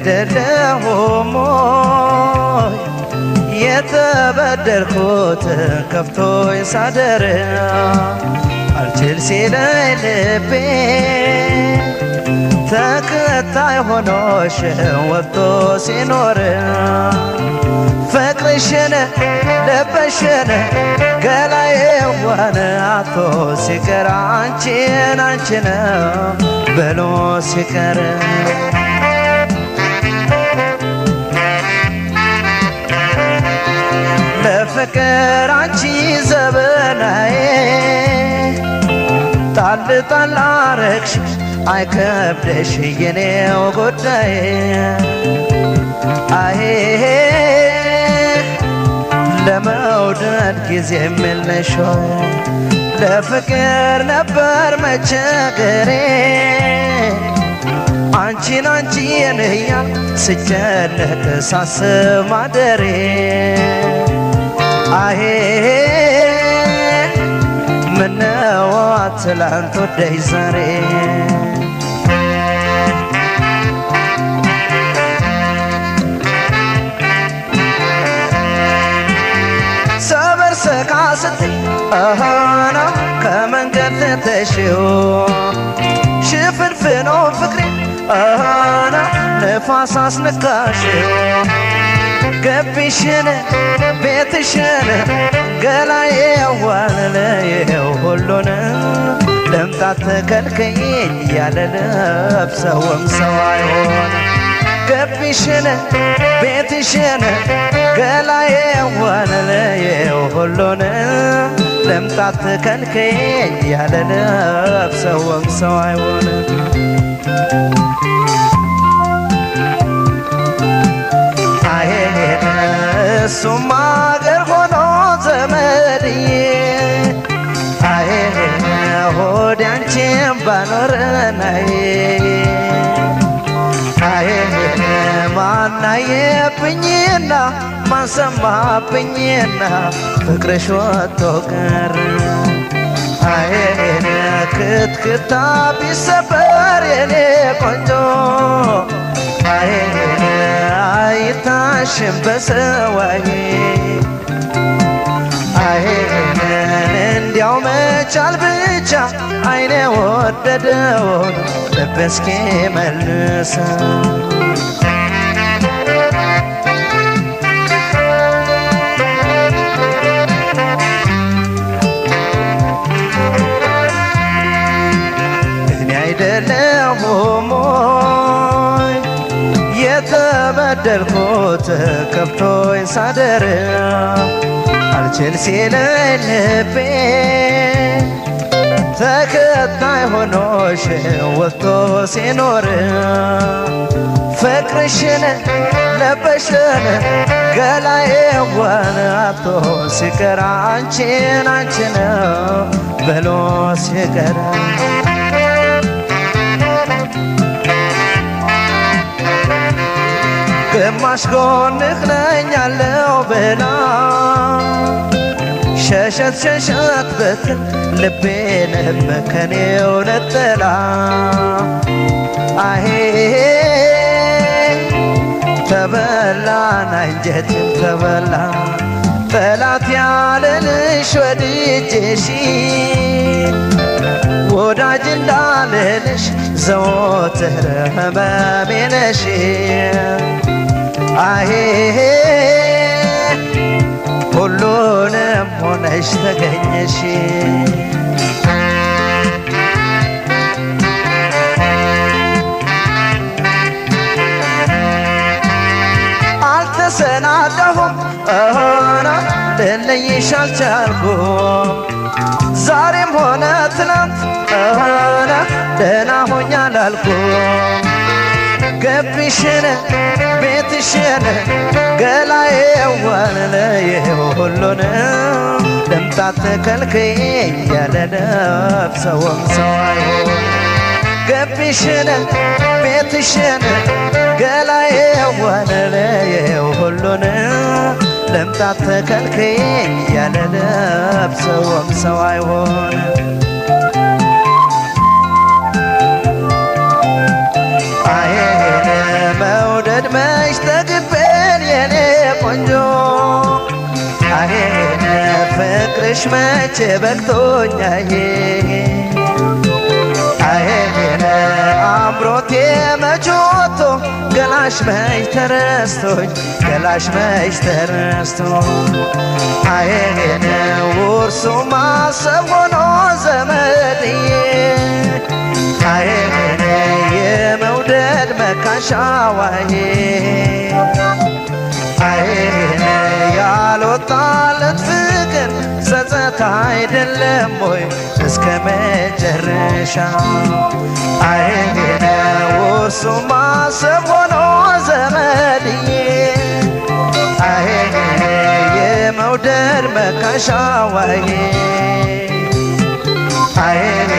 አይደለሁም የተበደልኩት ከፍቶኝ ሳደር አልችል ሲለኝ ልቤ ተከታይ ሆኖሽ ወጥቶ ሲኖር ፍቅርሽን ልብሽን ገላዬ ዋን አቶ ሲቀር አንቺን አንቺን ብሎ ሲቀር ለፍቅር አንቺ ዘበናዬ ጣል ጣል አረግሽ አይከብደሽ የኔው ጉዳይ አሄ ለመውደድ ጊዜ የለሽ ለፍቅር ነበር መቸገሬ አንቺን አንቺን እያል ስጨነቅ ሳስብ ማደሬ አሄ ምነው ትላንት ወደይ ዛሬ ሰበር ሰካ ስትይ አሃና ከመንገድ ትተሽው ሽፍንፍኖ ፍቅሬ አሃና ነፋስ አስነካሽው ገቢሽን ቤትሽን ገላዬ ዋለለየው ሁሉን ለምጣት ተከልከኝ ያለ ለብሰውም ሰው አይሆን ገቢሽን ቤትሽን ገላዬ ዋለለየው ሁሉን ለምጣት ተከልከኝ ያለ ለብሰውም ሰው አይሆን እሱም አገር ሆኖ ዘመድዬ አሄ ሆዴ አንቺን ባኖረናዬ አሄ ማናየብኝና ማንሰማብኝና ፍቅርሽ ወጥቶ ቀረ አሄ ክትክታ ቢሰበር የኔ ቆንጆ አሄ አይታሽም በሰዋዬ አሄ እንዲያው መቻል ብቻ አይኔ ወደደውን ልብ እስኪ መልሰ እኔ አይደለሁም የተበደልኩት ከፍቶኝ ሳደር አልችል ሲለኝ ልቤ ተከታይ ሆኖሽ ወጥቶ ሲኖር ፍቅርሽን ለበሽን ገላዬ ዋን አቶ ሲቀር አንቺን አንቺን ብሎ ሲቀር ግማሽ ጎንህ ነኝ ያለው ብላ ሸሸት ሸሸት ብትል ልቤንም ከኔው ነጥላ አሄ ተበላን አንጀትን ተበላ ጠላት ያለልሽ ወድጄሽ ወዳጅ እንዳልልሽ ዘወትር ህመሜ ነሽ አሄ ሁሉንም ሆነሽ ተገኘሽ አልተሰናዳሁም ሆና ልለይሽ አልቻልኩም ዛሬም ሆነ ትናንት ሆና ደህና ሆኛ ላልኩም ገቢሽን ቤትሽን ገላዬ ዋለለየው ሁሉን ለምጣት ተከልከኝ ያለ ነፍሰውም ሰው አይሆን ገቢሽን ቤትሽን ገላዬ ዋለለየው ሁሉን ለምጣት ተከልከኝ ያለ ነፍሰውም ሰው አይሆን መውደድ ፍቅርሽ መቼ በቅቶኛዬ አይኔ አምሮቴ መች ወጥቶ ገላሽ መች ተረስቶኝ ገላሽ መች ተረስቶ አይኔ ውርሱ ማሰብ ሆኖ ዘመድዬ አይኔ የመውደድ መካሻዋዬ አይኔ ያልወጣለት ፍቅር ጸጸት አይደለም ወይ እስከ መጨረሻ አይኔ ውርሱ ማሰብ ሆኖ ዘመድዬ አይኔ የመውደድ መካሻዋዬ አይኔ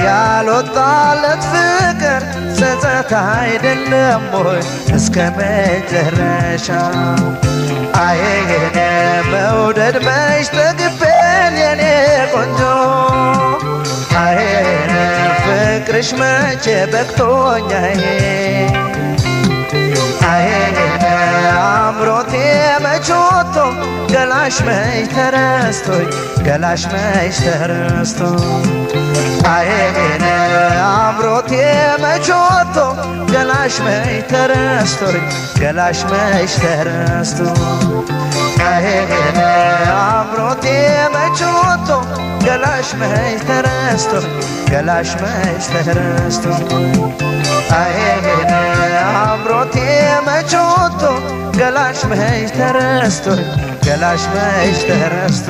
ያልወጣለት ፍቅር ጸጸት አይደለም ወይ እስከ መጨረሻ አይኔ መውደድ መች ጠግቤን የኔ ቆንጆ አይኔ ፍቅርሽ መቼ በቅቶኛዬ አይኔ አምሮቴ መች ወጥቶ ገላሽ መች ተረስቶኝ ገላሽ መች ተረስቶ አይኔ አምሮቴ መች ወጥቶ ገላሽ መች ተረስቶኝ ገላሽ መች ተረስቶ አይኔ አምሮቴ መች ወጥቶ ገላሽ መች ተረስቶኝ ገላሽ መች ተረስቶ አይኔ አምሮቴ መች ወጥቶ ገላሽ መች ተረስቶኝ ገላሽ መች ተረስቶ